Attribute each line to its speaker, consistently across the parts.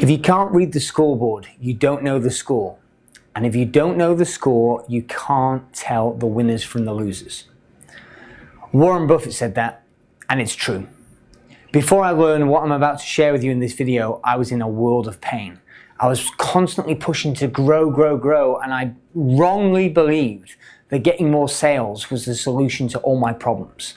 Speaker 1: If you can't read the scoreboard, you don't know the score. And if you don't know the score, you can't tell the winners from the losers. Warren Buffett said that, and it's true. Before I learned what I'm about to share with you in this video, I was in a world of pain. I was constantly pushing to grow, and I wrongly believed that getting more sales was the solution to all my problems.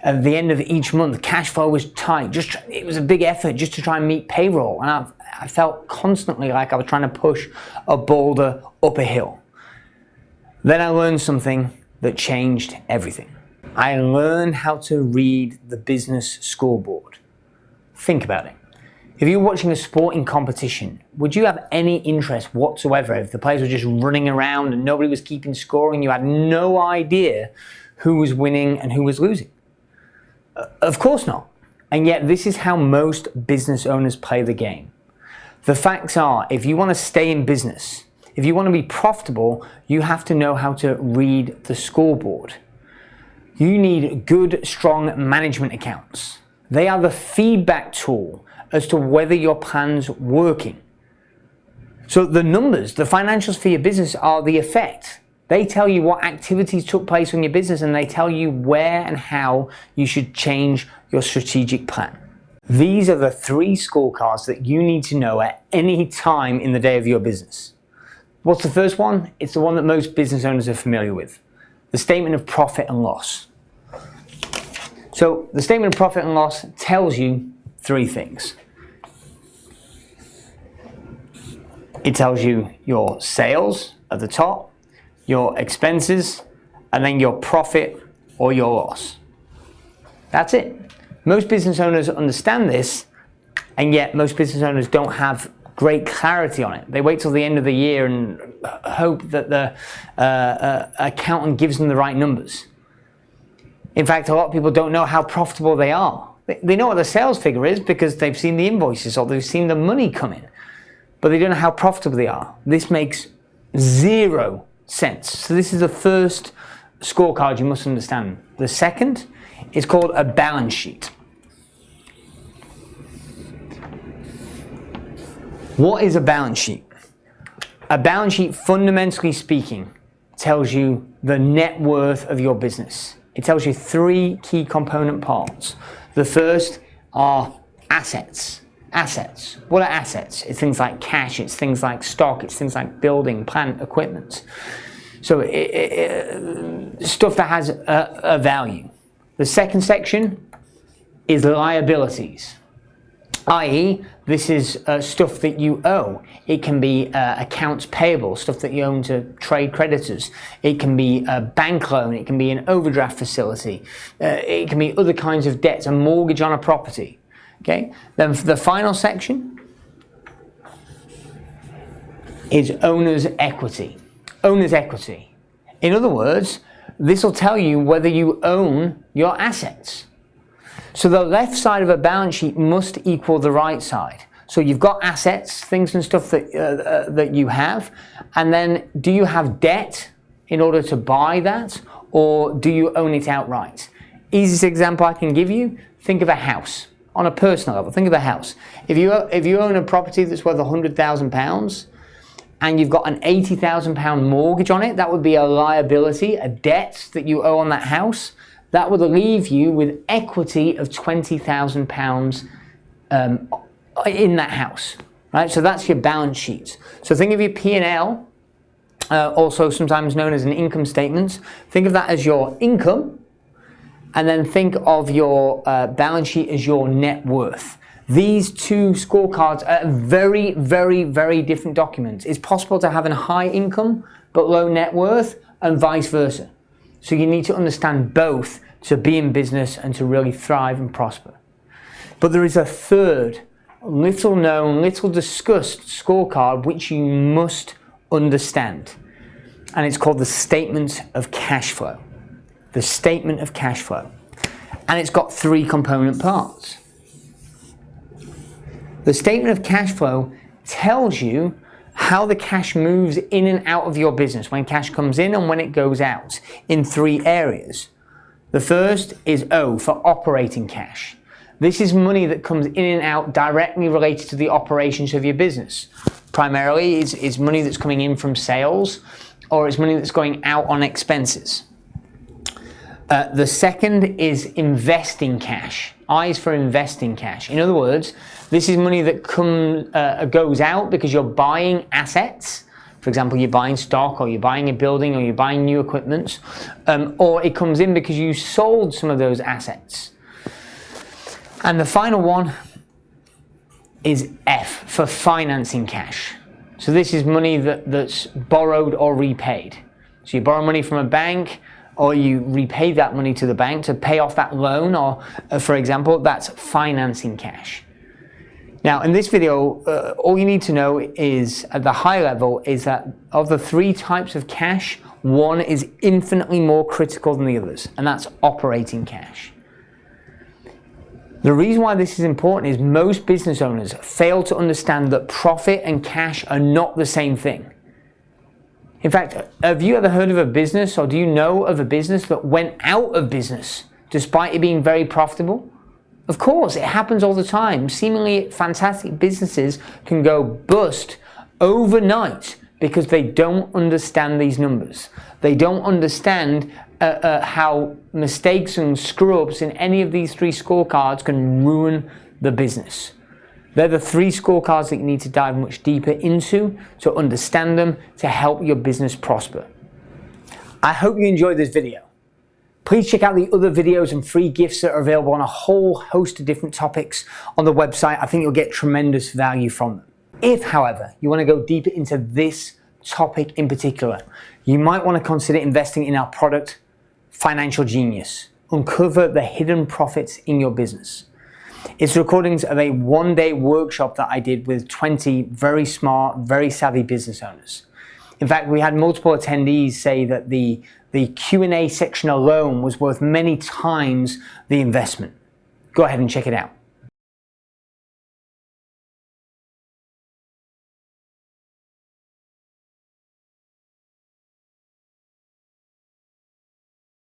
Speaker 1: At the end of each month, cash flow was tight. It was a big effort just to try and meet payroll, and I felt constantly like I was trying to push a boulder up a hill. Then I learned something that changed everything. I learned how to read the business scoreboard. Think about it. If you're watching a sporting competition, would you have any interest whatsoever if the players were just running around and nobody was keeping score and you had no idea who was winning and who was losing? Of course not. And yet this is how most business owners play the game. The facts are, if you want to stay in business, if you want to be profitable, you have to know how to read the scoreboard. You need good, strong management accounts. They are the feedback tool as to whether your plan's working. So the numbers, the financials for your business are the effect. They tell you what activities took place in your business, and they tell you where and how you should change your strategic plan. These are the 3 scorecards that you need to know at any time in the day of your business. What's the first one? It's the one that most business owners are familiar with. The statement of profit and loss. So the statement of profit and loss tells you 3 things. It tells you your sales at the top, your expenses, and then your profit or your loss. That's it. Most business owners understand this, and yet most business owners don't have great clarity on it. They wait till the end of the year and hope that the accountant gives them the right numbers. In fact, a lot of people don't know how profitable they are. They know what the sales figure is because they've seen the invoices or they've seen the money come in, but they don't know how profitable they are. This makes 0 sense. So this is the first scorecard you must understand. The second is called a balance sheet. What is a balance sheet? A balance sheet, fundamentally speaking, tells you the net worth of your business. It tells you 3 key component parts. The first are assets. Assets. What are assets? It's things like cash, it's things like stock, it's things like building, plant, equipment. So stuff that has a value. The second section is liabilities, i.e. this is stuff that you owe. It can be accounts payable, stuff that you own to trade creditors. It can be a bank loan, it can be an overdraft facility. It can be other kinds of debts, a mortgage on a property. Okay? Then the final section is owner's equity. Owner's equity. In other words, this will tell you whether you own your assets. So the left side of a balance sheet must equal the right side. So you've got assets, things and stuff that you have, and then do you have debt in order to buy that, or do you own it outright? Easiest example I can give you, think of a house. On a personal level, think of a house. If you own a property that's worth £100,000 and you've got an £80,000 mortgage on it, that would be a liability, a debt that you owe on that house. That would leave you with equity of £20,000 in that house, right? So that's your balance sheet. So think of your P&L, also sometimes known as an income statement. Think of that as your income, and then think of your balance sheet as your net worth. These 2 scorecards are very, very, very different documents. It's possible to have a high income but low net worth, and vice versa. So you need to understand both to be in business and to really thrive and prosper. But there is a third, little known, little discussed scorecard which you must understand. And it's called the statement of cash flow. The statement of cash flow. And it's got 3 component parts. The statement of cash flow tells you how the cash moves in and out of your business, when cash comes in and when it goes out, in 3 areas. The first is O for operating cash. This is money that comes in and out directly related to the operations of your business. Primarily, it's money that's coming in from sales, or it's money that's going out on expenses. The second is investing cash. I is for investing cash. In other words, this is money that goes out because you're buying assets. For example, you're buying stock, or you're buying a building, or you're buying new equipment, or it comes in because you sold some of those assets. And the final one is F, for financing cash. So this is money that's borrowed or repaid. So you borrow money from a bank, or you repay that money to the bank to pay off that loan, or for example, that's financing cash. Now, in this video, all you need to know is, at the high level, is that of the three types of cash, one is infinitely more critical than the others, and that's operating cash. The reason why this is important is most business owners fail to understand that profit and cash are not the same thing. In fact, have you ever heard of a business, or do you know of a business that went out of business despite it being very profitable? Of course, it happens all the time. Seemingly fantastic businesses can go bust overnight because they don't understand these numbers. They don't understand how mistakes and screw-ups in any of these three scorecards can ruin the business. They're the three scorecards that you need to dive much deeper into to understand them, to help your business prosper. I hope you enjoyed this video. Please check out the other videos and free gifts that are available on a whole host of different topics on the website. I think you'll get tremendous value from them. If, however, you want to go deeper into this topic in particular, you might want to consider investing in our product, Financial Genius. Uncover the hidden profits in your business. It's recordings of a one-day workshop that I did with 20 very smart, very savvy business owners. In fact, we had multiple attendees say that the Q&A section alone was worth many times the investment. Go ahead and check it out.